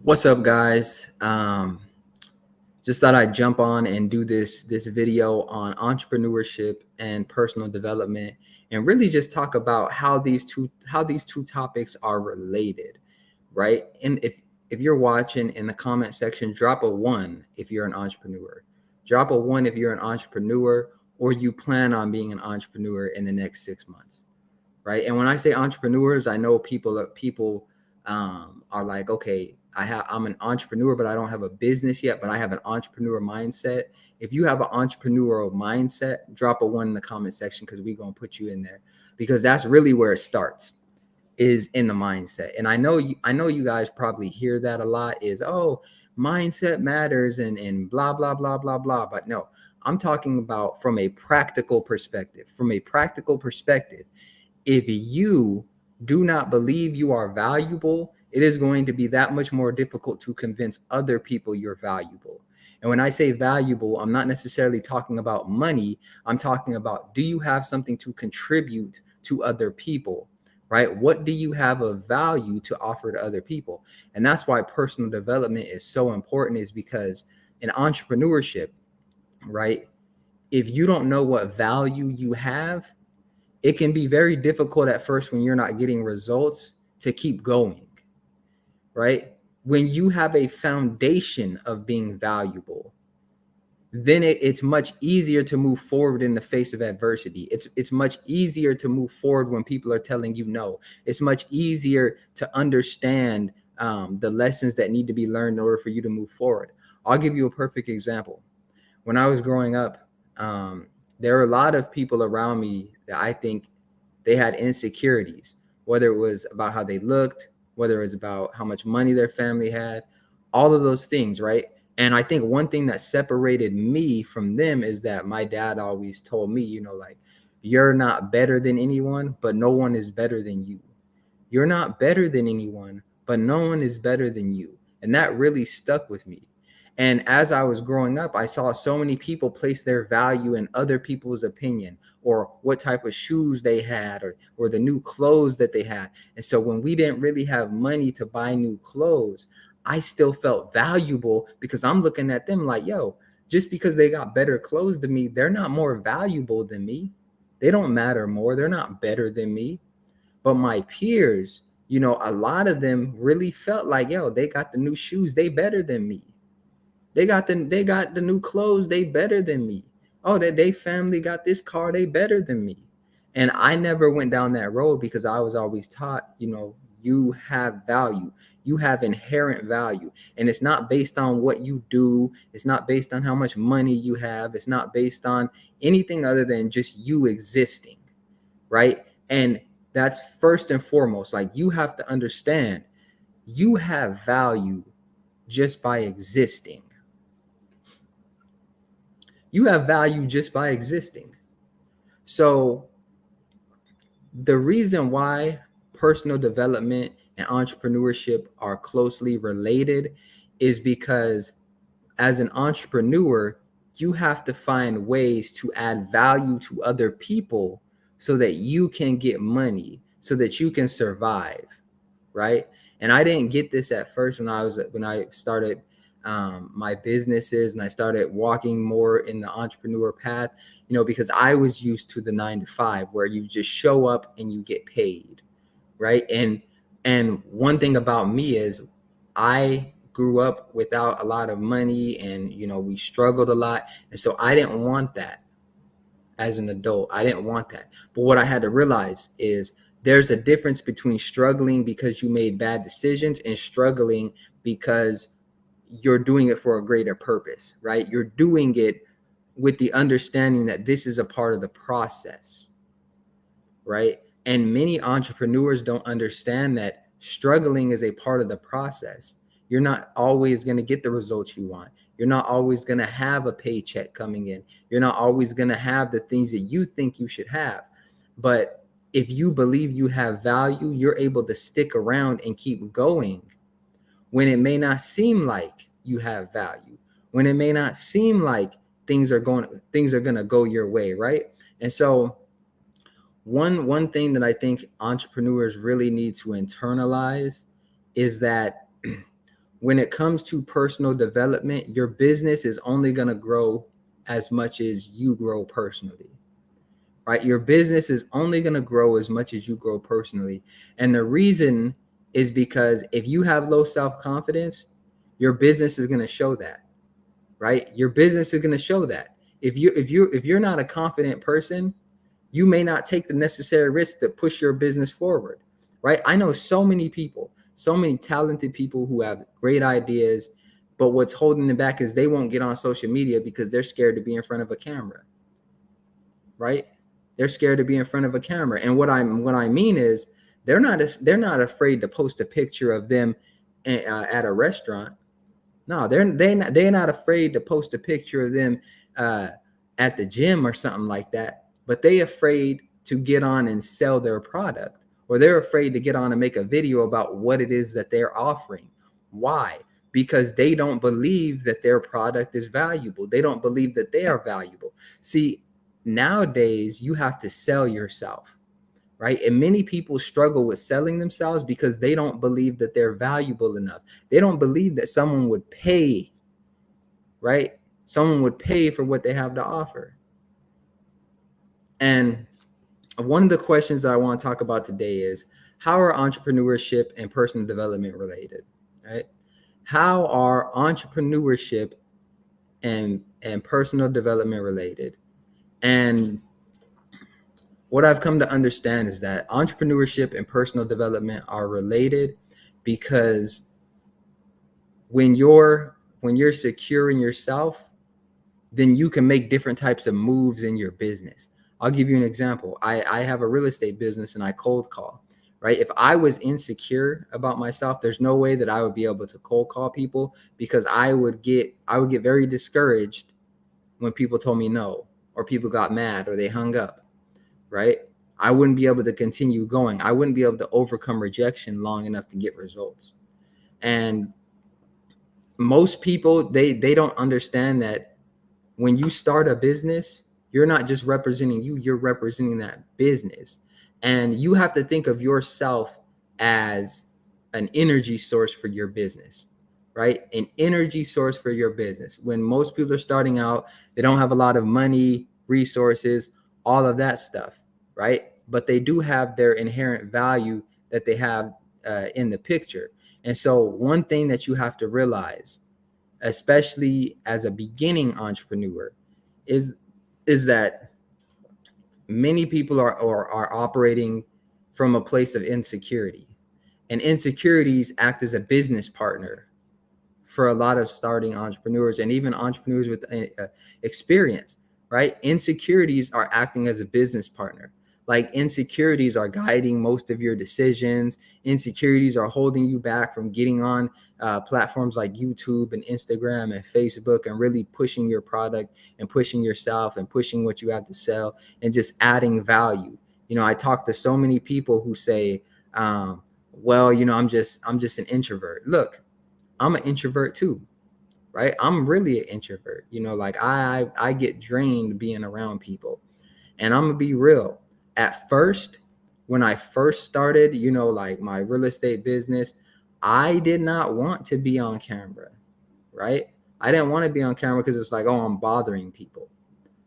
What's up, guys? Just thought I'd jump on and do this video on entrepreneurship and personal development, and really just talk about how these two topics are related, right? And if you're watching, in the comment section, drop a 1 if you're an entrepreneur. Drop a 1 if you're an entrepreneur or you plan on being an entrepreneur in the next 6 months, right? And when I say entrepreneurs, I know people are like, okay, I'm an entrepreneur, but I don't have a business yet, but I have an entrepreneur mindset. If you have an entrepreneurial mindset, drop a 1 in the comment section, because we're gonna put you in there, because that's really where it starts, is in the mindset. And I know you guys probably hear that a lot, is, oh, mindset matters and blah blah blah blah blah. But no, I'm talking about from a practical perspective. If you do not believe you are valuable, it is going to be that much more difficult to convince other people you're valuable. And when I say valuable, I'm not necessarily talking about money. I'm talking about, do you have something to contribute to other people, right? What do you have of value to offer to other people? And that's why personal development is so important, is because in entrepreneurship, right, if you don't know what value you have, it can be very difficult at first when you're not getting results to keep going, right? When you have a foundation of being valuable, then it's much easier to move forward in the face of adversity. It's much easier to move forward when people are telling you no. It's much easier to understand the lessons that need to be learned in order for you to move forward. I'll give you a perfect example. When I was growing up, there were a lot of people around me that I think they had insecurities, whether it was about how they looked, whether it was about how much money their family had, all of those things, right? And I think one thing that separated me from them is that my dad always told me, like, you're not better than anyone, but no one is better than you. You're not better than anyone, but no one is better than you. And that really stuck with me. And as I was growing up, I saw so many people place their value in other people's opinion, or what type of shoes they had, or the new clothes that they had. And so when we didn't really have money to buy new clothes, I still felt valuable, because I'm looking at them like, yo, just because they got better clothes than me, they're not more valuable than me. They don't matter more. They're not better than me. But my peers, a lot of them really felt like, yo, they got the new shoes, they better than me. They got the new clothes, they better than me. Oh, that they family got this car, they better than me. And I never went down that road, because I was always taught, you have value. You have inherent value. And it's not based on what you do. It's not based on how much money you have. It's not based on anything other than just you existing, right? And that's first and foremost. Like, you have to understand, you have value just by existing. You have value just by existing. So the reason why personal development and entrepreneurship are closely related is because, as an entrepreneur, you have to find ways to add value to other people so that you can get money, so that you can survive, right? And I didn't get this at first when I started my businesses and I started walking more in the entrepreneur path, because I was used to the 9 to 5, where you just show up and you get paid, right? And one thing about me is, I grew up without a lot of money, and we struggled a lot, and so I didn't want that. As an adult, I didn't want that. But what I had to realize is, there's a difference between struggling because you made bad decisions and struggling because you're doing it for a greater purpose, right? You're doing it with the understanding that this is a part of the process, right? And many entrepreneurs don't understand that struggling is a part of the process. You're not always going to get the results you want. You're not always going to have a paycheck coming in. You're not always going to have the things that you think you should have. But if you believe you have value, you're able to stick around and keep going when it may not seem like you have value, when it may not seem like things are going to go your way, right? And so one thing that I think entrepreneurs really need to internalize is that when it comes to personal development, your business is only going to grow as much as you grow personally, right? Your business is only going to grow as much as you grow personally. And the reason is because if you have low self-confidence, your business is going to show that, right? Your business is going to show that. If you're not a confident person, you may not take the necessary risk to push your business forward, right? I know so many people, so many talented people who have great ideas, but what's holding them back is they won't get on social media because they're scared to be in front of a camera, right? They're scared to be in front of a camera. And what I mean is they're not afraid to post a picture of them at a restaurant. No, they're not afraid to post a picture of them uh, at the gym or something like that. But they afraid to get on and sell their product, or they're afraid to get on and make a video about what it is that they're offering. Why? Because they don't believe that their product is valuable. They don't believe that they are valuable. See, nowadays you have to sell yourself, right? And many people struggle with selling themselves because they don't believe that they're valuable enough. They don't believe that someone would pay, right? Someone would pay for what they have to offer. And one of the questions that I want to talk about today is, how are entrepreneurship and personal development related, right? How are entrepreneurship and personal development related? And what I've come to understand is that entrepreneurship and personal development are related because when you're secure in yourself, then you can make different types of moves in your business. I'll give you an example. I have a real estate business and I cold call, right? If I was insecure about myself, there's no way that I would be able to cold call people, because I would get very discouraged when people told me no, or people got mad, or they hung up, right? I wouldn't be able to continue going. I wouldn't be able to overcome rejection long enough to get results. And most people, they don't understand that when you start a business, you're not just representing you, you're representing that business. And you have to think of yourself as an energy source for your business, right? An energy source for your business. When most people are starting out, they don't have a lot of money, resources, all of that stuff, right? But they do have their inherent value that they have in the picture. And so one thing that you have to realize, especially as a beginning entrepreneur, is that many people are operating from a place of insecurity, and insecurities act as a business partner for a lot of starting entrepreneurs and even entrepreneurs with experience, right? Insecurities are acting as a business partner. Like, insecurities are guiding most of your decisions. Insecurities are holding you back from getting on platforms like YouTube and Instagram and Facebook and really pushing your product and pushing yourself and pushing what you have to sell and just adding value. I talk to so many people who say, well, I'm just an introvert. Look, I'm an introvert too, right? I'm really an introvert. Like, I get drained being around people. And I'm gonna be real. At first, when I first started, like my real estate business, I did not want to be on camera, right? I didn't want to be on camera because it's like, oh, I'm bothering people.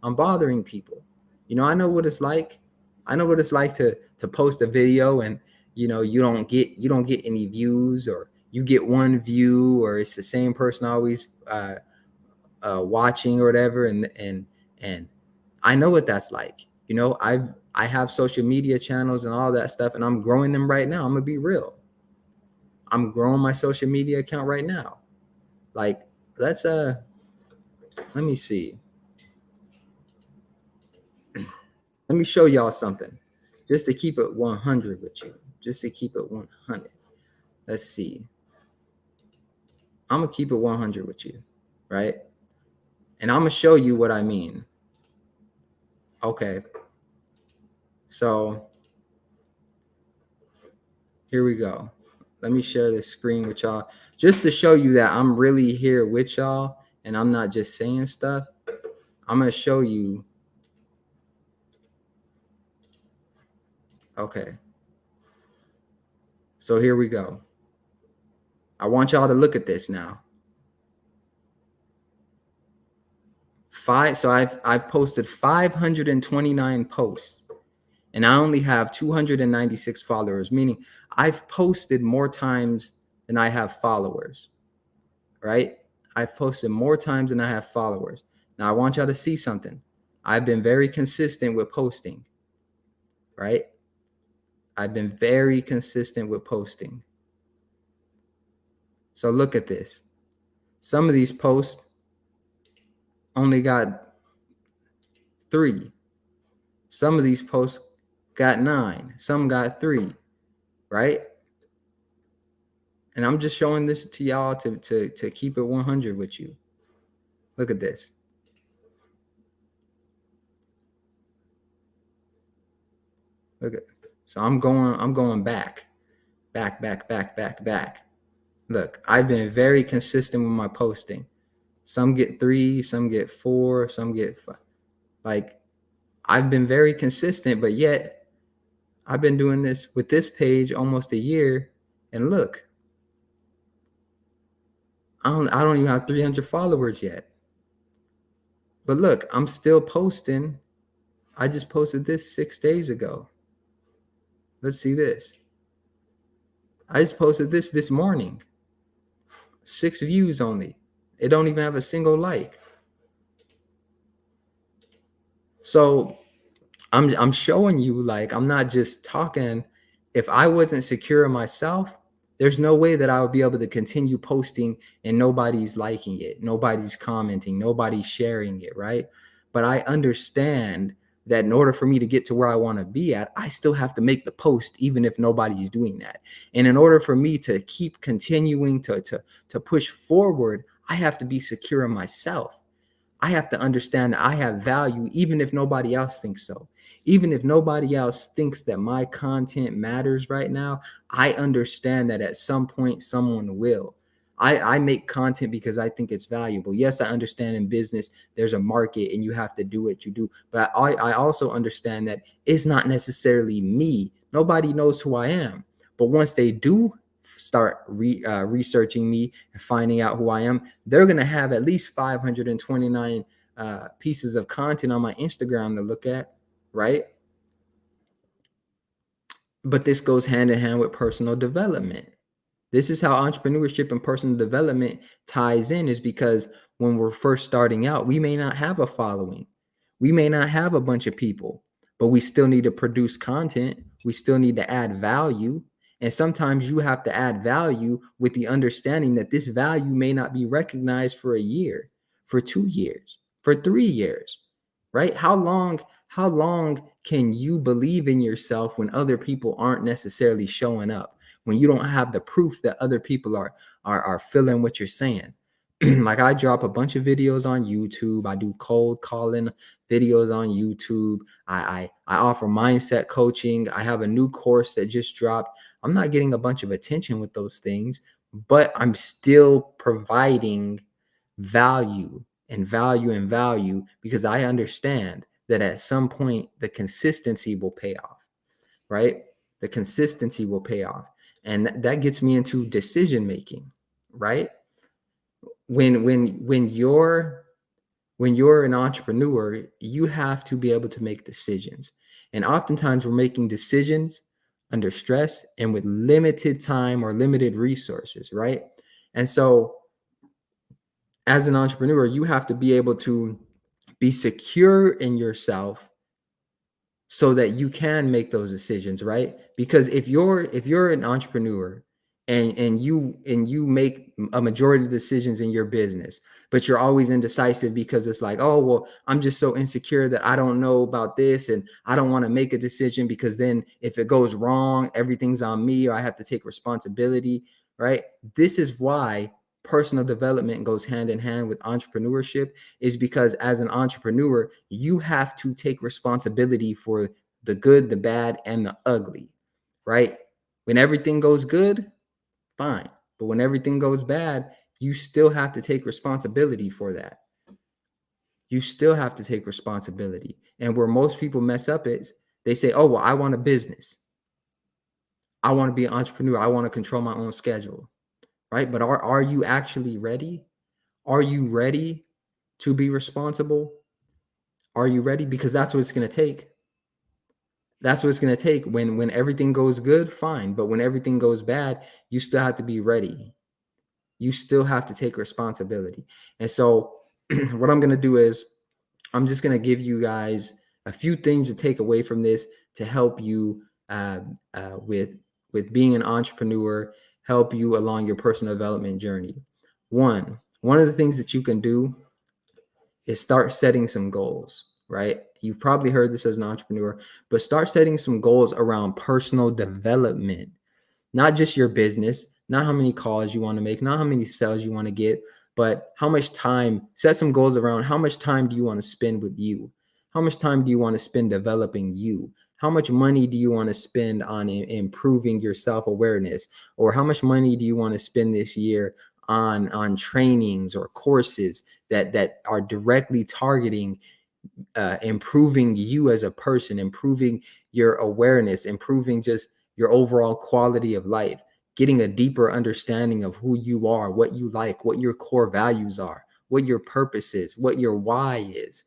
I'm bothering people. I know what it's like. I know what it's like to post a video and you don't get any views, or you get one view, or it's the same person always watching or whatever, and I know what that's like. I have social media channels and all that stuff, and I'm growing them right now. I'm gonna be real. I'm growing my social media account right now. Like, let's let me see. Let me show y'all something, just to keep it 100 with you. Just to keep it 100. Let's see. I'm gonna keep it 100 with you, right? And I'm gonna show you what I mean. Okay. So here we go. Let me share the screen with y'all just to show you that I'm really here with y'all and I'm not just saying stuff. I'm going to show you. Okay. So here we go. I want y'all to look at this now. So I've posted 529 posts, and I only have 296 followers, meaning I've posted more times than I have followers, right? I've posted more times than I have followers. Now I want y'all to see something. I've been very consistent with posting, right? I've been very consistent with posting. So look at this. Some of these posts only got 3. Some of these posts got 9. Some got 3, right? And I'm just showing this to y'all to keep it 100 with you. Look at this. Look at, so I'm going back. Look, I've been very consistent with my posting. Some get 3, some get 4, some get 5. Like, I've been very consistent, but yet I've been doing this with this page almost a year, and look, I don't even have 300 followers yet. But look, I'm still posting. I just posted this 6 days ago. Let's see this. I just posted this morning. 6 views only. It don't even have a single like. So I'm showing you, like, I'm not just talking. If I wasn't secure in myself, there's no way that I would be able to continue posting and nobody's liking it, nobody's commenting, nobody's sharing it, right? But I understand that in order for me to get to where I want to be at, I still have to make the post even if nobody's doing that. And in order for me to keep continuing to push forward, I have to be secure in myself. I have to understand that I have value, even if nobody else thinks so. Even if nobody else thinks that my content matters right now, I understand that at some point someone will. I make content because I think it's valuable. Yes, I understand in business there's a market and you have to do what you do. But I also understand that it's not necessarily me. Nobody knows who I am. But once they do start researching me and finding out who I am, they're going to have at least 529 pieces of content on my Instagram to look at, right? But this goes hand in hand with personal development. This is how entrepreneurship and personal development ties in, is because when we're first starting out, we may not have a following. We may not have a bunch of people, but we still need to produce content. We still need to add value. And sometimes you have to add value with the understanding that this value may not be recognized for a year, for 2 years, for 3 years, right? How long can you believe in yourself when other people aren't necessarily showing up? When you don't have the proof that other people are feeling what you're saying? Like, I drop a bunch of videos on YouTube. I do cold calling videos on YouTube. I offer mindset coaching. I have a new course that just dropped. I'm not getting a bunch of attention with those things, but I'm still providing value and value and value, because I understand that at some point the consistency will pay off, right? The consistency will pay off. And that gets me into decision making, right? When you're an entrepreneur, you have to be able to make decisions. And oftentimes we're making decisions under stress and with limited time or limited resources, right? And so as an entrepreneur, you have to be able to be secure in yourself so that you can make those decisions, right? Because if you're an entrepreneur and you make a majority of decisions in your business, but you're always indecisive because it's like, oh, well, I'm just so insecure that I don't know about this and I don't want to make a decision, because then if it goes wrong, everything's on me, or I have to take responsibility, right? This is why personal development goes hand in hand with entrepreneurship, is because as an entrepreneur, you have to take responsibility for the good, the bad, and the ugly, right? When everything goes good, fine. But when everything goes bad, you still have to take responsibility for that. You still have to take responsibility. And where most people mess up is they say, oh, well, I want a business. I want to be an entrepreneur. I want to control my own schedule, right? But are you actually ready? Are you ready to be responsible? Are you ready? Because that's what it's going to take. That's what it's going to take. When everything goes good, fine. But when everything goes bad, you still have to be ready. You still have to take responsibility. And so what I'm going to do is I'm just going to give you guys a few things to take away from this to help you with being an entrepreneur, help you along your personal development journey. One of the things that you can do is start setting some goals, right? You've probably heard this as an entrepreneur, but start setting some goals around personal development, not just your business, not how many calls you want to make, not how many sales you want to get, but how much time. Set some goals around how much time do you want to spend with you? How much time do you want to spend developing you? How much money do you want to spend on improving your self-awareness? Or how much money do you want to spend this year on trainings or courses that are directly targeting improving you as a person, improving your awareness, improving just your overall quality of life, getting a deeper understanding of who you are, what you like, what your core values are, what your purpose is, what your why is,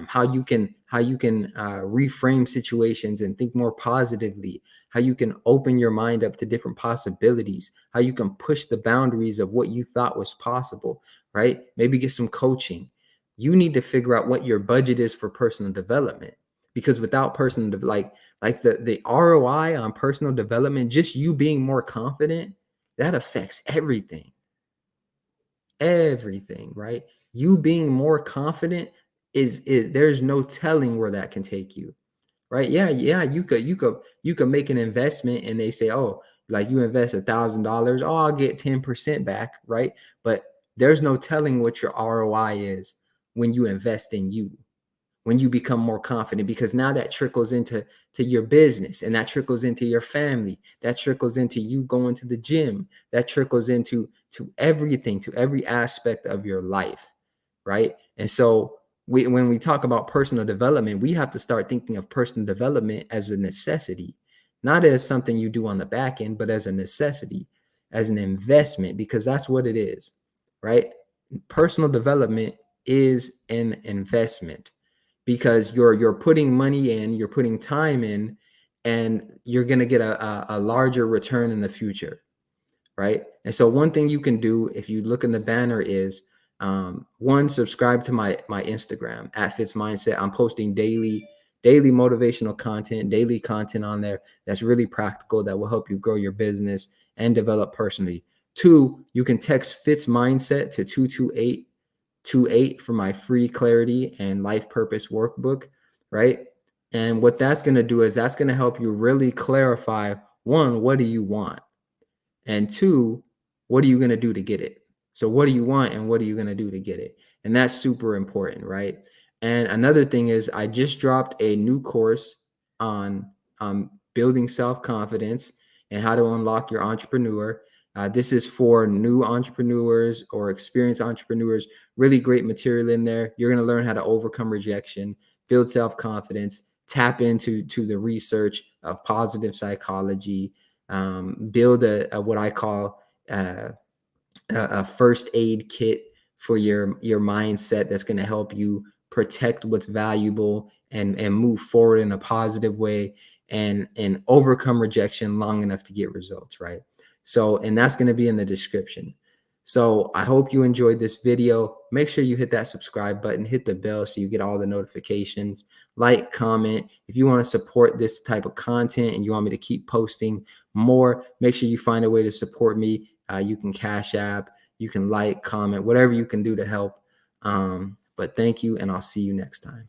how you can reframe situations and think more positively, how you can open your mind up to different possibilities, how you can push the boundaries of what you thought was possible, right? Maybe get some coaching. You need to figure out what your budget is for personal development, because without personal like the ROI on personal development, just you being more confident, that affects everything, right? You being more confident is there's no telling where that can take you, right? Yeah, you could make an investment and they say, oh, like you invest $1,000, oh, I'll get 10% back, right? But there's no telling what your ROI is when you invest in you, when you become more confident, because now that trickles into your business, and that trickles into your family, that trickles into you going to the gym, that trickles into everything, to every aspect of your life, right? And so when we talk about personal development, we have to start thinking of personal development as a necessity, not as something you do on the back end, but as a necessity, as an investment, because that's what it is, right? Personal development is an investment, because you're putting money in, you're putting time in, and you're going to get a larger return in the future, right? And so one thing you can do, if you look in the banner, is one, subscribe to my Instagram at Fitzmindset. I'm posting daily motivational content, daily content on there that's really practical, that will help you grow your business and develop personally. Two, you can text Fitzmindset to 22828 for my free clarity and life purpose workbook, right? And what that's going to do is that's going to help you really clarify, one, what do you want? And two, what are you going to do to get it? So what do you want and what are you going to do to get it? And that's super important, right? And another thing is, I just dropped a new course on building self-confidence and how to unlock your entrepreneur. This is for new entrepreneurs or experienced entrepreneurs. Really great material in there. You're going to learn how to overcome rejection, build self-confidence, tap into the research of positive psychology, build a what I call a first aid kit for your mindset, that's going to help you protect what's valuable and move forward in a positive way, and overcome rejection long enough to get results, right? So, and that's going to be in the description. So I hope you enjoyed this video. Make sure you hit that subscribe button, hit the bell so you get all the notifications, like, comment. If you want to support this type of content and you want me to keep posting more, make sure you find a way to support me. You can Cash App, you can like, comment, whatever you can do to help. But thank you, and I'll see you next time.